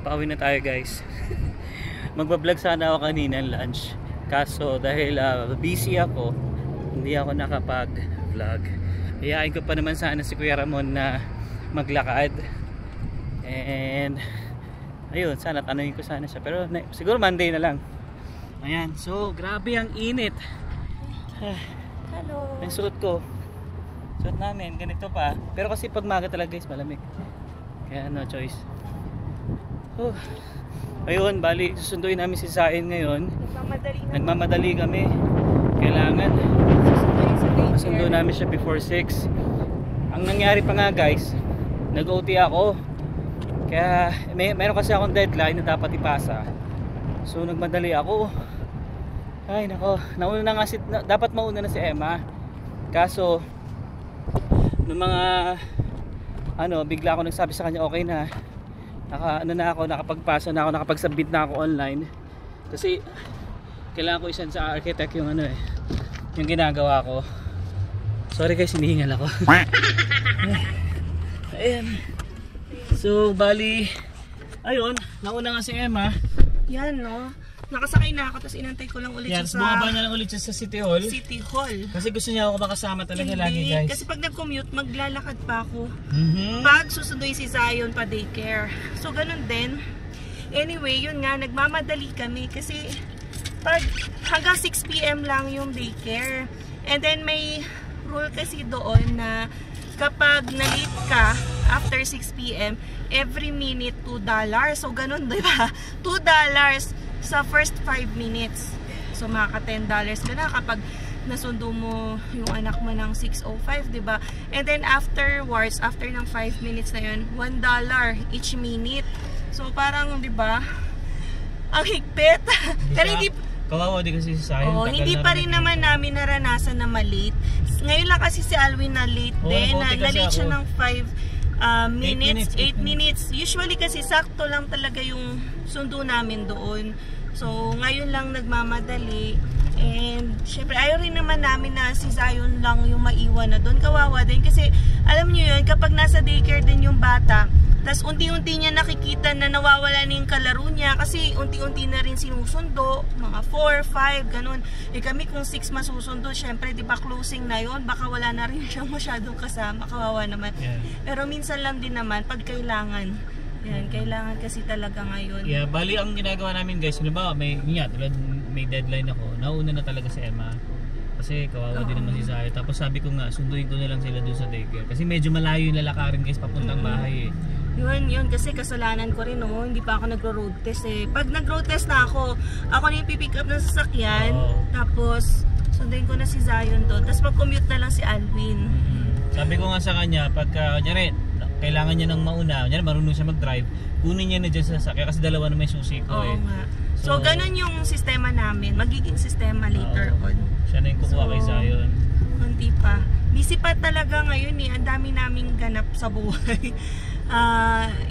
pauwi na tayo guys. Magbablog sana ako kanina lunch. Kaso dahil busy ako, hindi ako nakapag-vlog. Iyain ko pa naman sana si Kuya Ramon na maglakad. And ayun, sana tanungin ko sana siya. Pero siguro Monday na lang. Ayan, so grabe ang init. Hello. Ang suot ko. Suot namin, ganito pa. Pero kasi pag maga talaga guys, malamig. Kaya no choice. Ayun, bali susunduin namin si Zain ngayon. Nagmamadali kami. Kailangan masundo namin siya before 6. Ang nangyari pa nga guys, nag-OT ako. Kaya meron kasi akong deadline na dapat ipasa. So nagmadali ako. Ay nako, nauna na nga dapat mauna na si Emma. Kaso nung mga bigla ako nagsabi sa kanya okay na. Nakapagpasa na ako, nakapag-submit na ako online. Kasi kailangan ko isend sa architect yung yung ginagawa ko. Sorry guys, hinihingal ako. Ayan. So bali, ayun, nauna nga si Emma. Yan no. Nakasakay na ako, tapos inantay ko lang ulit siya sa... bumaba na lang ulit siya sa City Hall. City Hall. Kasi gusto niya ako makasama talaga lagi guys. Kasi pag nag-commute, maglalakad pa ako. Pag susunduin si Zion pa daycare. So ganun din. Anyway, yun nga, nagmamadali kami. Kasi pag hanggang 6 PM lang yung daycare. And then may rule kasi doon na kapag na-late ka after 6 PM, every minute $2. So ganun, diba? $2 sa first 5 minutes. So makaka $10 ka na kapag nasundo mo yung anak mo ng 6:05, diba? And then afterwards, after ng 5 minutes na yun, $1 each minute. So parang, diba, ang higpit. Pero hindi kawawa din kasi si Zion. Oh, hindi pa rin naman namin naranasan na ma-late. Ngayon lang kasi si Alwin na late din. Na-late siya ng 8 minutes. Usually kasi sakto lang talaga yung sundo namin doon. So ngayon lang nagmamadali. And syempre ayaw rin naman namin na si Zion lang yung maiwan na doon. Kawawa din kasi alam niyo yun, kapag nasa daycare din yung bata, tas unti-unti niya nakikita na nawawala na yung kalaro niya kasi unti-unti na rin sinusundo, mga 4, 5, ganun. Eh kami kung 6 masusundo, syempre di ba closing na yun, baka wala na rin siyang masyadong kasama, kawawa naman. Yeah. Pero minsan lang din naman pag kailangan. Yan, kailangan kasi talaga ngayon. Yeah, bali ang ginagawa namin guys, ba may deadline ako, nauna na talaga si Emma. Kasi kawawa din naman si Zaya. Tapos sabi ko nga, sunduin ko na lang sila doon sa daycare. Kasi medyo malayo yung lalakarin guys, papuntang bahay Yun kasi kasalanan ko rin hindi pa ako nagro-road test Pag nag-road test na ako na yung pipick up ng sasakyan. Tapos sunduin ko na si Zion doon. Tapos mag-commute na lang si Alwin. Sabi ko nga sa kanya, pagka kailangan niya ng mauna, marunong siya mag-drive, kunin niya na dyan sa sasakyan kasi dalawa na may susi ko nga. So ganun yung sistema namin, magiging sistema later on. Siya na yung kukuha kay Zion. Kunti pa. Busy pa talaga ngayon ang dami naming ganap sa buhay.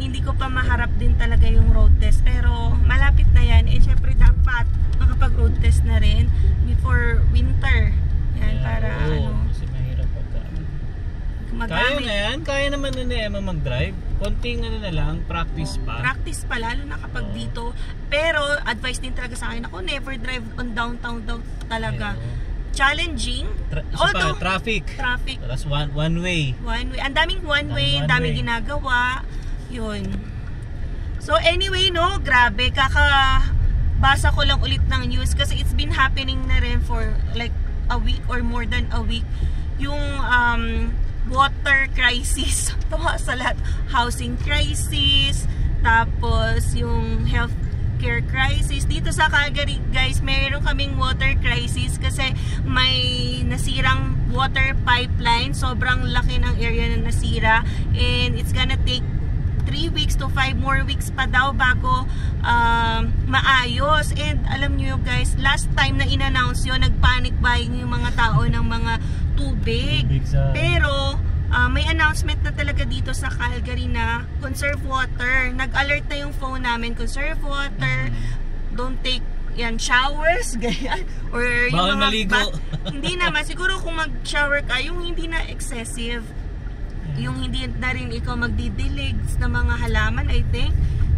Hindi ko pa maharap din talaga yung road test, pero malapit na yan. syempre dapat makapag-road test na rin before winter. Yan, para kasi mahirap pagka kaya na yan, kaya naman ni Emma mag-drive. Konting na lang, practice pa. Practice pa, lalo na kapag dito. Pero advice din talaga sa akin, ako never drive on downtown talaga. Challenging. Although traffic. That's one way. Ang daming one way, ang daming ginagawa. Yun. So anyway, grabe, kakabasa ko lang ulit ng news kasi it's been happening na rin for like a week or more than a week. Yung water crisis. Sa lahat. Housing crisis, tapos yung health care crisis. Dito sa Calgary, guys, mayroon kaming water crisis kasi may nasirang water pipeline. Sobrang laki ng area na nasira. And it's gonna take 3 weeks to 5 more weeks pa daw bago maayos. And alam nyo guys, last time na in-announce yun, nag-panic buying yung mga tao ng mga tubig. Pero may announcement na talaga dito sa Calgary na conserve water. Nag-alert na yung phone namin, conserve water, don't take showers, ganyan. Or yung mga maligo. Hindi naman, siguro kung mag-shower ka, yung hindi na excessive. Yung hindi na rin ikaw magdidilig ng mga halaman, I think.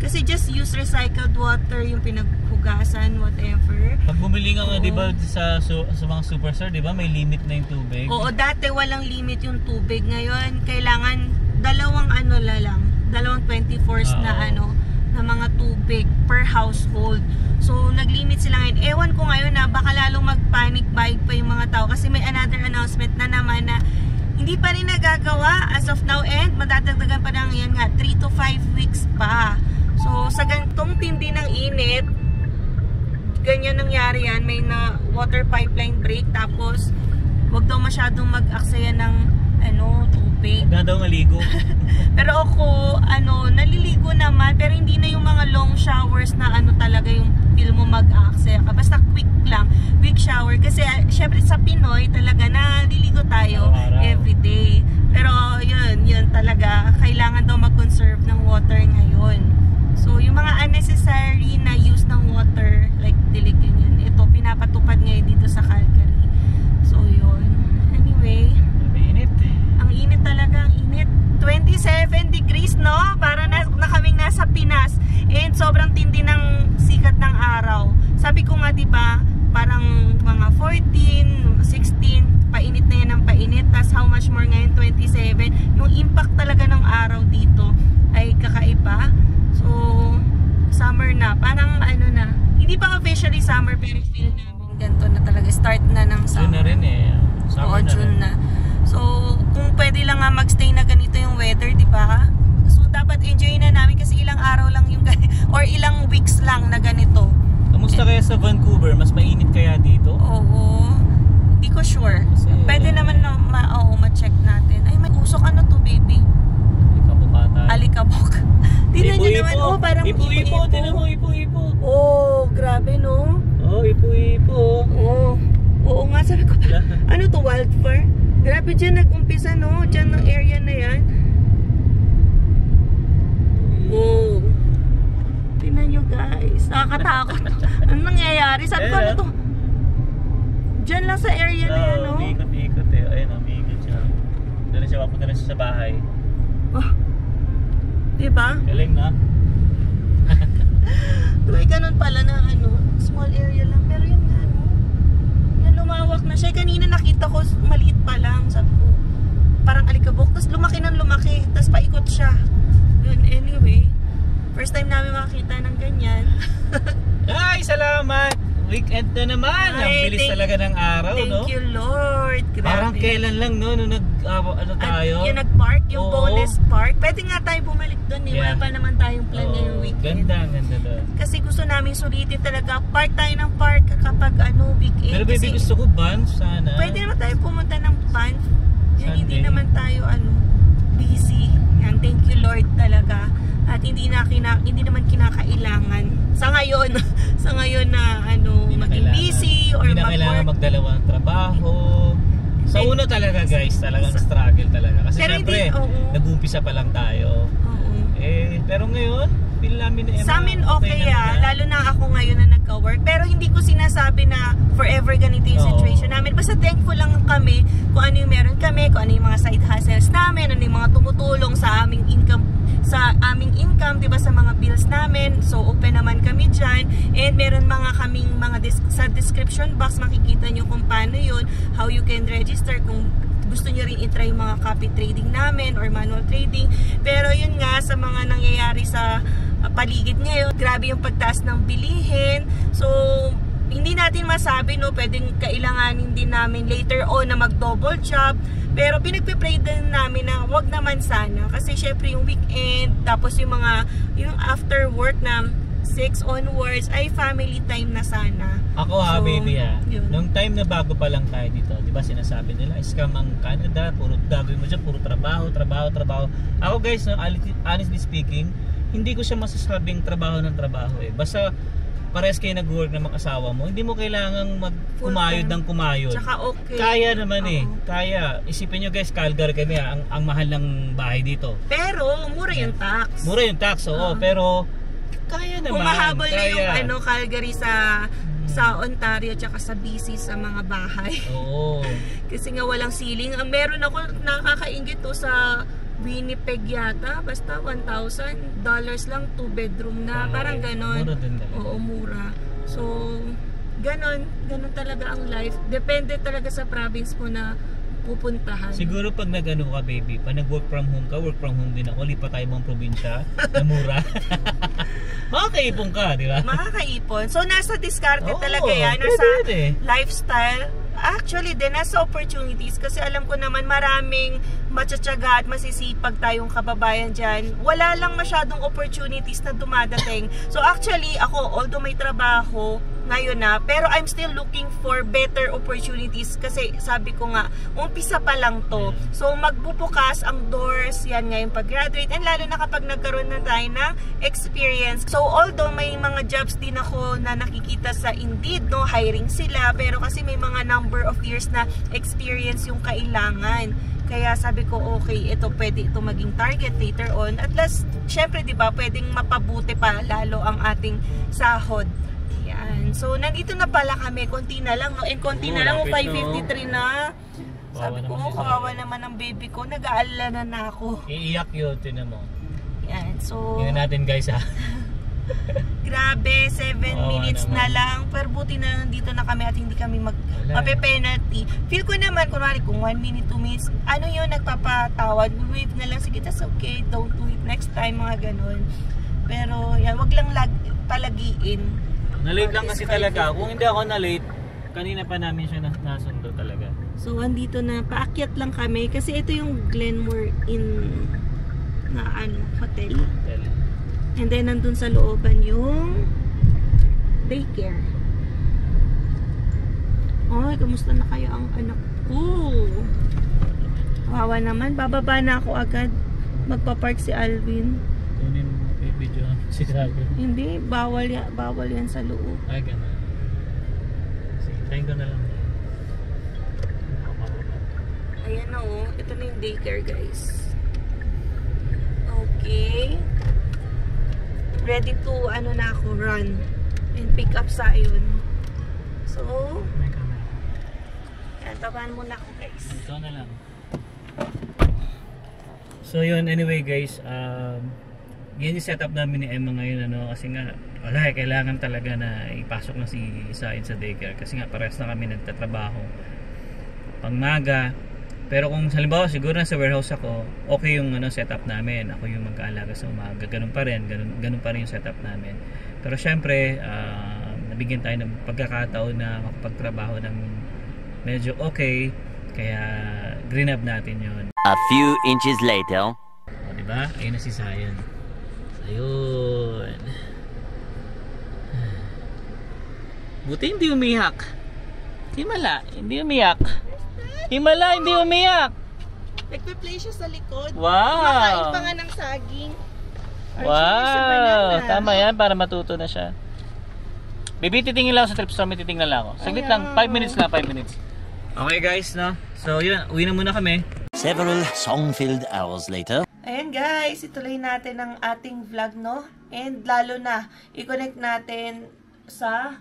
Kasi just use recycled water yung pinaghugasan, whatever. Pag bumili nga, di ba, sa mga superstore, di ba, may limit na yung tubig? Oo, dati walang limit yung tubig. Ngayon, kailangan dalawang 24s na na mga tubig per household. So, nag-limit sila ngayon. Ewan ko ngayon na baka lalong mag-panic buying pa yung mga tao kasi may another announcement na naman na hindi pa rin nagagawa as of now and madadagdagan pa ng yan nga 3 to 5 weeks pa. So sa ganitong tindi ng init, ganyan nangyari yan, may na water pipeline break, tapos wag daw masyadong mag-aksaya ng tubig. Huwag na daw maligo. Pero ako, naliligo naman, pero hindi na yung mga long showers na talaga yung feel mo mag-aksaya ka. Basta quick lang, quick shower. Kasi syempre sa Pinoy talaga naliligo tayo everyday. Pero yun talaga, kailangan daw mag-conserve ng water ngayon. So yung mga unnecessary na use ng water, like dilig ganyan, ito pinapatupad ngayon dito sa Calgary. So yun. Anyway, ang init talaga, ang init. 27 degrees, no? Para na kaming nasa Pinas. And sobrang tindi ng sikat ng araw. Sabi ko nga, di ba, parang mga 14, 16, painit na yan ng painit. Tas how much more ngayon, 27. Yung impact talaga ng araw dito ay kakaiba. So, summer na. Parang na. Hindi pa officially summer, pero feel namin ganito na talaga. Start na ng summer. June na rin eh. Summer na June rin. na. So, kung pwede lang nga magstay na ganito yung weather, di ba? So, dapat enjoy na namin kasi ilang araw lang yung or ilang weeks lang na ganito. Kamusta kaya sa Vancouver? Mas mainit kaya dito? Oo. Hindi ko sure. Kasi, pwede naman na ma-check natin. Ay, may usok to, baby? Alikabok ata. Alikabok. Tingnan nyo naman, parang ipo-ipo. Tingnan mo, ipo-ipo. Grabe, no? Ipo-ipo. Oo nga, sabi ko pa. Ano to, wildfire? Grabe dyan nag-umpisa, no? Dyan ng area na yan. Tingnan nyo, guys. Nakakatakot. Ano nangyayari? Sabi ko, ano to? Dyan lang sa area na yan, no? Umiikot eh. Ayun, umiikot siya. Dala siya, mapunta na siya sa bahay. Diba? Galing na. May ganun pala na small area lang. Pero yun nga, no? Yan, lumawak na siya. Kanina nakita ko, maliit pa lang. Sabi ko, parang alikabok. Tapos lumaki ng lumaki. Tapos paikot siya. Yun, anyway. First time namin makakita ng ganyan. Ay, salamat! Weekend na naman! Ang bilis talaga ng araw, no? Thank you, Lord. Grabe. Parang kailan lang, no? Nung tayo? Yung nag-park, yung Oo. bonus park. Pwede nga tayo bumalik doon. Wala pa naman tayong plan ngayong weekend. Ganda doon. Kasi gusto namin sulitin talaga. Park tayo ng park kapag weekend. Pero baby, gusto ko Banff sana. Pwede naman tayo pumunta ng Banff. Hindi Sunday. naman tayo busy. Yan, thank you Lord talaga. At hindi naman kinakailangan sa ngayon na maging busy or hindi na kailangan mag-work. magdalawang trabaho. Sa una talaga guys, talagang struggle talaga. Kasi Pero syempre, nag-umpisa pa lang tayo. Oo. Pero ngayon, feel namin na Sa amin okay lalo na ako ngayon na nagka-work. Pero hindi ko sinasabi na forever ganito yung situation namin. Basta thankful lang kami kung ano yung meron kami, kung ano yung mga side hustles namin, ano yung mga tumutulong sa aming income, diba, sa mga bills namin. So open naman kami dyan. And meron kaming sa description box, makikita nyo kung paano yun, how you can register, kung gusto nyo rin i-try yung mga copy trading namin or manual trading. Pero yun nga, sa mga nangyayari sa paligid ngayon, grabe yung pagtaas ng bilihin. So hindi natin masabi, no, pwedeng kailanganin din namin later on na mag-double job. Pero pinagpipray din namin na wag naman sana. Kasi syempre yung weekend, tapos yung after work na 6 onwards, ay family time na sana. Ako baby yun. Nung time na bago pa lang tayo dito, di ba sinasabi nila, scam ang Canada, puro gagawin mo dyan, puro trabaho. Ako guys, no, honestly speaking, hindi ko siya masasabing trabaho ng trabaho eh. Basta parehas kayo nag-work ng mag-asawa mo, hindi mo kailangang kumayod ng kumayod. Tsaka okay. Kaya naman kaya. Isipin nyo guys, Calgary kami ang mahal ng bahay dito. Pero mura yung tax. Mura yung tax, pero kaya naman. Humahabol na yung Calgary sa Ontario tsaka sa BC sa mga bahay. Oo. Kasi nga walang ceiling. Ang meron ako nakakaingit sa Winnipeg yata, basta $1,000 lang, 2 bedroom na, parang ganon. Mura din talaga. Oo, mura. So, ganon talaga ang life. Depende talaga sa province mo na pupuntahan. Siguro pag nag-ano ka baby, pag nag-work from home ka, work from home din ako, lipat tayo mga probinsya na mura. Makakaipon ka, di ba? Makakaipon. So, nasa diskarte talaga yan. Pwede Nasa yun eh. lifestyle. Actually, din nasa opportunities. Kasi alam ko naman maraming matsatsaga at masisipag tayong kababayan dyan. Wala lang masyadong opportunities na dumadating. So, actually, ako, although may trabaho ngayon na, pero I'm still looking for better opportunities kasi sabi ko nga, umpisa pa lang to. So magbubukas ang doors yan ngayon pag-graduate, and lalo na kapag nagkaroon na tayo ng experience. So although may mga jobs din ako na nakikita sa Indeed, no, hiring sila, pero kasi may mga number of years na experience yung kailangan. Kaya sabi ko, okay, ito pwede ito maging target later on. At last, syempre, di ba, pwedeng mapabuti pa lalo ang ating sahod. Yan. So, nandito na pala kami. Konti na lang, no? And konti na lang, 5:53 na. Sabi ko, kawawa naman ang baby ko. Nag-aalala na ako. Iiyak yun, tinan mo. Yan. So, tingnan natin guys ha. Grabe, 7 minutes na lang. Pero buti na lang dito na kami at hindi kami mape-penalty. Feel ko naman, kunwari kung 1 minute, 2 minutes, ano yun, nagpapatawad. Wave na lang, sige, that's okay. Don't do it next time, mga ganun. Pero, yan, wag lang palagiin. Na-late lang kasi talaga. Kung hindi ako na-late, kanina pa namin siya nasundo talaga. So, andito na. Paakyat lang kami. Kasi ito yung Glenmore Inn na hotel. And then, nandun sa looban yung daycare. Ay, kamusta na kayo ang anak ko? Wawa naman. Bababa na ako agad. Magpa-park si Alvin. Kunin mo video si Sago. Hindi, bawal yan sa loob. Ay, gano'n. Sige, tayo ko na lang. Ayan na oh. Ito na yung daycare, guys. Okay. Ready to, na ako, run. And pick up sa yun. So, May camera. yan, tabahan muna ako, guys. Ito na lang. So yun, anyway guys, yan yung setup namin ni Emma ngayon, kasi nga wala, kailangan talaga na ipasok na si Isain sa daycare kasi nga parehas na kami nagtatrabaho pangmaga. Pero kung halimbawa siguro na sa warehouse ako, okay yung setup namin, ako yung mag-aalaga sa umaga, ganun pa rin yung setup namin. Pero syempre nabigyan tayo ng pagkakataon na makapagtrabaho ng medyo okay, kaya green up natin yun. A few inches later. O, diba? Ayun na si Zion. Ayun. Buti hindi umiyak. Himala, hindi umiyak. Himala, hindi umiyak. Nagpe-play siya sa likod. Wow. Kumakain pa nga ng saging. Wow. Tama yan para matuto na siya. Baby, titingin lang sa trip store. May titingnan lang ako. Saglit lang. 5 minutes lang. 5 minutes. Okay guys, no? So yun, uwi na muna kami. Several song-filled hours later. Ayan guys, ituloy natin ang ating vlog, no? And lalo na, i-connect natin sa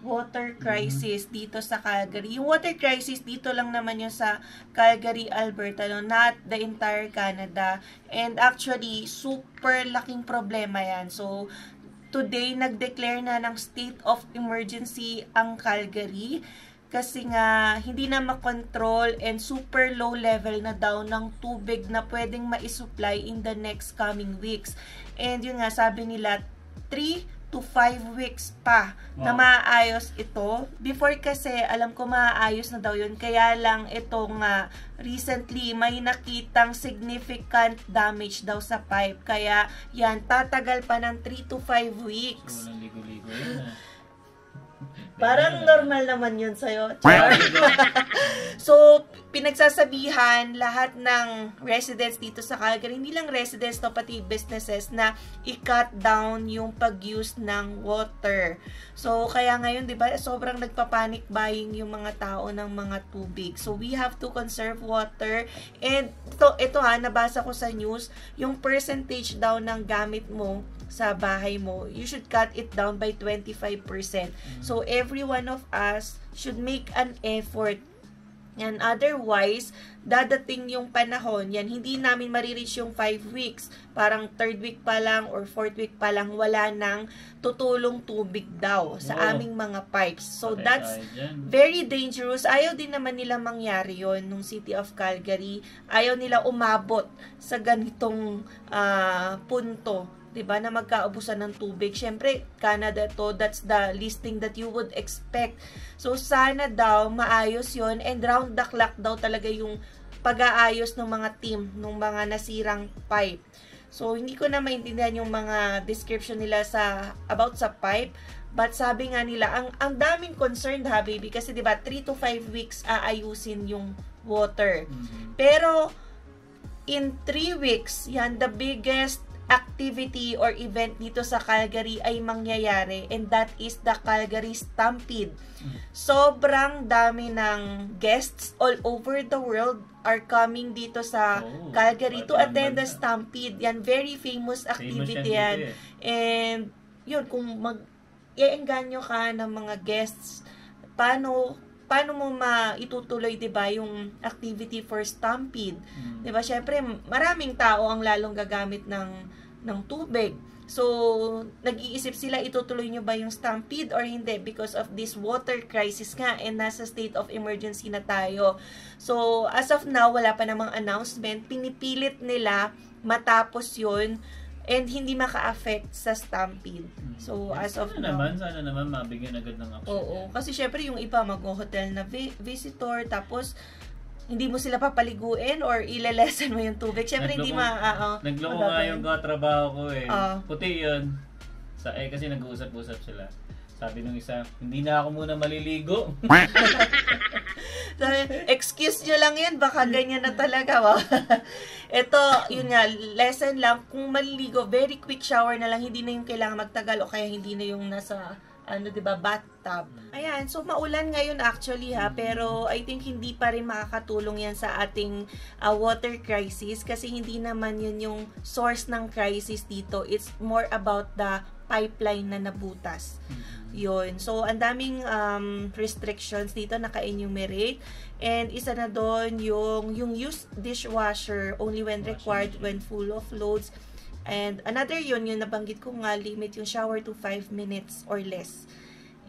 water crisis dito sa Calgary. Yung water crisis dito lang naman yun sa Calgary, Alberta, no? Not the entire Canada. And actually, super laking problema yan. So, today, nag-declare na ng state of emergency ang Calgary. Kasi nga, hindi na makontrol and super low level na daw ng tubig na pwedeng ma-supply in the next coming weeks. And yun nga, sabi nila, 3 to 5 weeks pa na maaayos ito. Before kasi, alam ko maaayos na daw yun. Kaya lang ito nga, recently, may nakitang significant damage daw sa pipe. Kaya yan, tatagal pa ng 3 to 5 weeks. So, walang ligo-ligo yun. Parang normal naman yun sa'yo. So, pinagsasabihan lahat ng residents dito sa Calgary, hindi lang residents to, pati businesses, na i-cut down yung pag-use ng water. So, kaya ngayon, di ba, sobrang nagpa-panic buying yung mga tao ng mga tubig. So, we have to conserve water. And ito nabasa ko sa news, yung percentage daw ng gamit mo sa bahay mo, you should cut it down by 25%. So, every one of us should make an effort And otherwise, dadating yung panahon, yan, hindi namin marireach yung 5 weeks. Parang 3rd week pa lang or 4th week pa lang, wala nang tutulong tubig daw sa aming mga pipes. So, that's very dangerous. Ayaw din naman nila mangyari yon nung City of Calgary. Ayaw nila umabot sa ganitong punto, 'di ba, na magkaubusan ng tubig. Syempre, Canada to, that's the least thing that you would expect. So, sana daw maayos yon, and round the clock daw talaga yung pag-aayos ng mga team, ng mga nasirang pipe. So, hindi ko na maintindihan yung mga description nila about sa pipe. But sabi nga nila, ang daming concerned ha, baby, kasi 'di ba 3 to 5 weeks aayusin yung water. Pero in 3 weeks, yan, the biggest activity or event dito sa Calgary ay mangyayari, and that is the Calgary Stampede. Sobrang dami ng guests all over the world are coming dito sa Calgary to attend the Stampede. Yan, very famous activity yan. And yun, kung mag-iengganyo ka ng mga guests, paano mo maitutuloy, 'di ba, yung activity for Stampede? 'Di ba? Syempre, maraming tao ang lalong gagamit ng tubig. So, nag-iisip sila, itutuloy nyo ba yung Stampede or hindi because of this water crisis nga, and nasa state of emergency na tayo. So, as of now, wala pa namang announcement. Pinipilit nila matapos yun and hindi maka-affect sa Stampede. So, as of now, sana naman mabigyan agad ng action. Oo, kasi syempre yung iba mag-hotel na visitor, tapos hindi mo sila papaliguin or ilelesan mo yung tubig. Syempre hindi nagloko nga yung katrabaho ko eh. Puti yun. Kasi nag-uusap-usap sila. Sabi nung isa, hindi na ako muna maliligo. Excuse nyo lang yan, baka ganyan na talaga. Ito, yun nga, lesson lang, kung maliligo, very quick shower na lang, hindi na yung kailangan magtagal o kaya hindi na yung nasa diba, bathtub. Ayan, so maulan ngayon actually ha, pero I think hindi pa rin makakatulong yan sa ating water crisis, kasi hindi naman yun yung source ng crisis dito. It's more about the pipeline na nabutas. Yun. So, ang daming restrictions dito naka-enumerate. And isa na doon yung use dishwasher only when required when full of loads. And another yun nabanggit ko nga, limit yung shower to 5 minutes or less.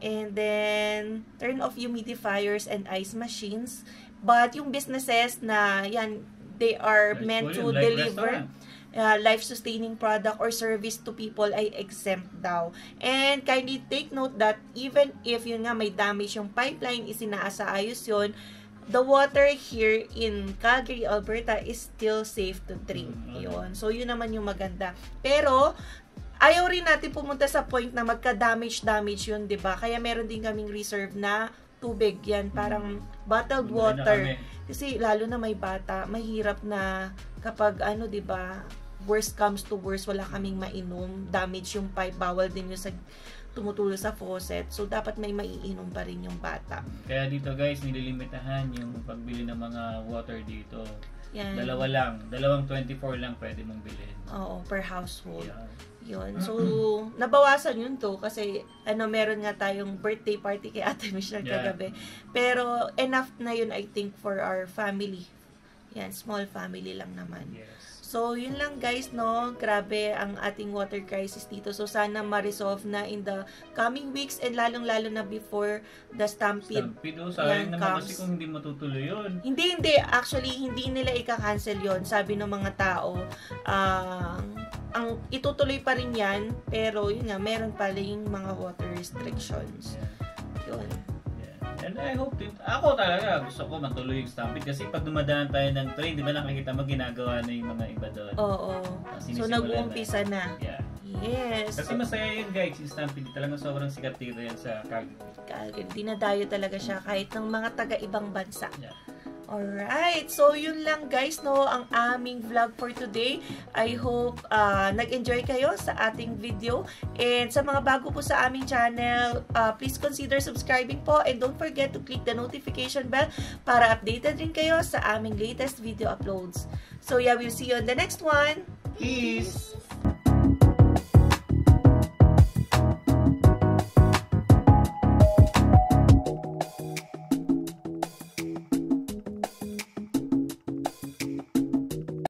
And then, turn off humidifiers and ice machines. But yung businesses na, yan, they are meant to deliver life-sustaining product or service to people ay exempt daw. And kindly take note that even if yun nga may damage yung pipeline, isinaasayos yun, the water here in Calgary, Alberta is still safe to drink. Yun. So, yun naman yung maganda. Pero, ayaw rin natin pumunta sa point na magka-damage yun, 'di ba? Kaya meron din kaming reserve na tubig yan, parang bottled water. Kasi lalo na may bata, mahirap na kapag 'di ba, worst comes to worst, wala kaming mainom, damage yung pipe, bawal din yung tumutulo sa faucet. So, dapat may maiinom pa rin yung bata. Kaya dito guys, nililimitahan yung pagbili ng mga water dito. Yan. Dalawang 24 lang pwede mong bilhin. Oo, per household. Yeah. Yun. So, nabawasan yun to kasi meron nga tayong birthday party kay Ate Michelle kagabi. Pero enough na yun, I think, for our family. Yan, small family lang naman. Yes. So, yun lang guys, no? Grabe ang ating water crisis dito. So, sana ma-resolve na in the coming weeks and lalong-lalo na before the Stampede. Sayang naman kasi kung hindi matutuloy yun. Hindi. Actually, hindi nila ika-cancel yun. Sabi ng mga tao, ang itutuloy pa rin yan, pero yun nga, meron pa rin mga water restrictions. Yun. And I hope ako talaga gusto ko matuloy yung Stampede kasi pag dumadaan tayo ng train, di ba nakikita mo ginagawa na yung mga iba doon. Oo. So nag-uumpisa na. Yeah. Yes. Kasi masaya yun guys, yung Stampede. Talagang sobrang sikat dito yan sa Calgary. Dinadayo talaga siya kahit ng mga taga-ibang bansa. Yeah. Alright, so yun lang guys, no, ang aming vlog for today. I hope nag-enjoy kayo sa ating video. And sa mga bago po sa aming channel, please consider subscribing po. And don't forget to click the notification bell para updated rin kayo sa aming latest video uploads. So yeah, we'll see you on the next one. Peace!